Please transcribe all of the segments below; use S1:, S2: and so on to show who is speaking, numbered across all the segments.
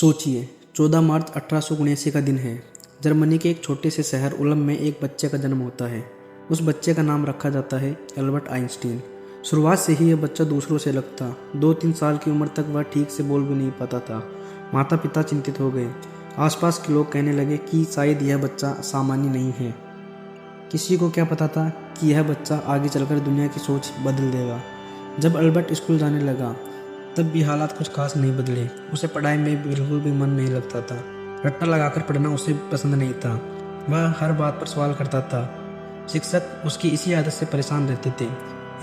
S1: सोचिए, 14 मार्च 1879 का दिन है। जर्मनी के एक छोटे से शहर उल्म में एक बच्चे का जन्म होता है। उस बच्चे का नाम रखा जाता है अल्बर्ट आइंस्टीन। शुरुआत से ही यह बच्चा दूसरों से अलग था। 2-3 साल की उम्र तक वह ठीक से बोल भी नहीं पाता था। माता पिता चिंतित हो गए। आसपास के लोग कहने लगे कि शायद यह बच्चा सामान्य नहीं है। किसी को क्या पता था कि यह बच्चा आगे चलकर दुनिया की सोच बदल देगा। जब अल्बर्ट स्कूल जाने लगा तब भी हालात कुछ खास नहीं बदले। उसे पढ़ाई में बिल्कुल भी मन नहीं लगता था। रट्टा लगाकर पढ़ना उसे पसंद नहीं था। वह हर बात पर सवाल करता था। शिक्षक उसकी इसी आदत से परेशान रहते थे।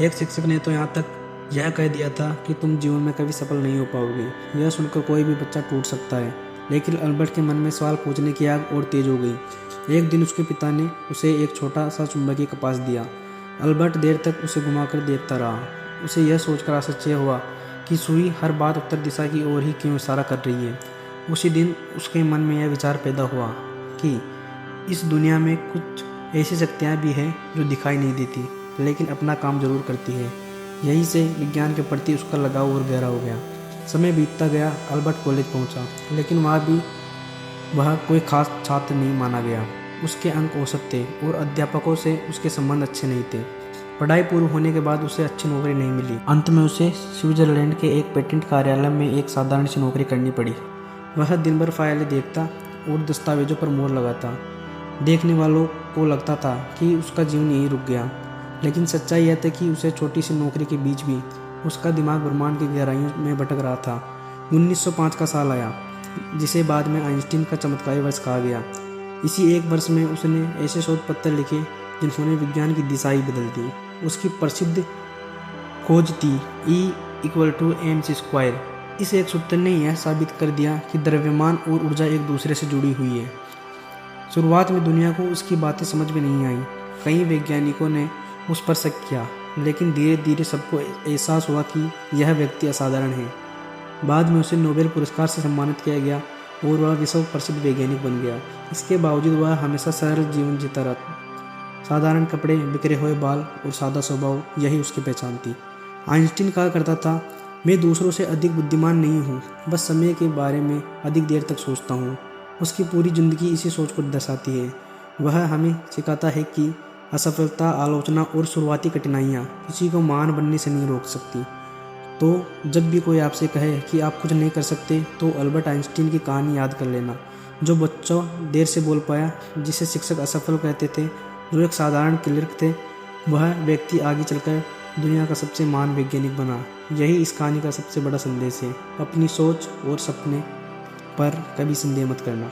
S1: एक शिक्षक ने तो यहाँ तक यह कह दिया था कि तुम जीवन में कभी सफल नहीं हो पाओगे। यह सुनकर कोई भी बच्चा टूट सकता है, लेकिन अल्बर्ट के मन में सवाल पूछने की आग और तेज हो गई। एक दिन उसके पिता ने उसे एक छोटा सा चुंबकीय कपास दिया। अल्बर्ट देर तक उसे घुमाकर देखता रहा। उसे यह सोचकर आश्चर्य हुआ कि सुई हर बात उत्तर दिशा की ओर ही क्यों इशारा कर रही है। उसी दिन उसके मन में यह विचार पैदा हुआ कि इस दुनिया में कुछ ऐसी शक्तियाँ भी हैं जो दिखाई नहीं देती, लेकिन अपना काम जरूर करती है। यहीं से विज्ञान के प्रति उसका लगाव और गहरा हो गया। समय बीतता गया। अल्बर्ट कॉलेज पहुंचा, लेकिन वहाँ भी वह कोई खास छात्र नहीं माना गया। उसके अंक औसत थे और अध्यापकों से उसके संबंध अच्छे नहीं थे। पढ़ाई पूरी होने के बाद उसे अच्छी नौकरी नहीं मिली। अंत में उसे स्विट्जरलैंड के एक पेटेंट कार्यालय में एक साधारण सी नौकरी करनी पड़ी। वह दिन भर फाइलें देखता और दस्तावेजों पर मोहर लगाता। देखने वालों को लगता था कि उसका जीवन यहीं रुक गया, लेकिन सच्चाई यह थी कि उसे छोटी सी नौकरी के बीच भी उसका दिमाग ब्रह्मांड की गहराइयों में भटक रहा था। 1905 का साल आया, जिसे बाद में आइंस्टीन का चमत्कारी वर्ष कहा गया। इसी एक वर्ष में उसने ऐसे शोध पत्र लिखे जिन्होंने विज्ञान की दिशा ही बदल दी। उसकी प्रसिद्ध खोज थी E=mc²। इस एक सूत्र ने यह साबित कर दिया कि द्रव्यमान और ऊर्जा एक दूसरे से जुड़ी हुई है। शुरुआत में दुनिया को उसकी बातें समझ में नहीं आई। कई वैज्ञानिकों ने उस पर शक किया, लेकिन धीरे धीरे सबको एहसास हुआ कि यह व्यक्ति असाधारण है। बाद में उसे नोबेल पुरस्कार से सम्मानित किया गया और वह विश्व प्रसिद्ध वैज्ञानिक बन गया। इसके बावजूद वह हमेशा सरल जीवन जीता रहा। साधारण कपड़े, बिखरे हुए बाल और सादा स्वभाव, यही उसकी पहचान थी। आइंस्टीन कहा करता था, मैं दूसरों से अधिक बुद्धिमान नहीं हूँ, बस समय के बारे में अधिक देर तक सोचता हूँ। उसकी पूरी जिंदगी इसी सोच को दर्शाती है। वह हमें सिखाता है कि असफलता, आलोचना और शुरुआती कठिनाइयाँ किसी को महान बनने से नहीं रोक सकती। तो जब भी कोई आपसे कहे कि आप कुछ नहीं कर सकते, तो अल्बर्ट आइंस्टीन की कहानी याद कर लेना। जो बच्चों देर से बोल पाया, जिसे शिक्षक असफल कहते थे, जो एक साधारण क्लर्क थे, वह व्यक्ति आगे चलकर दुनिया का सबसे महान वैज्ञानिक बना। यही इस कहानी का सबसे बड़ा संदेश है। अपनी सोच और सपने पर कभी संदेह मत करना।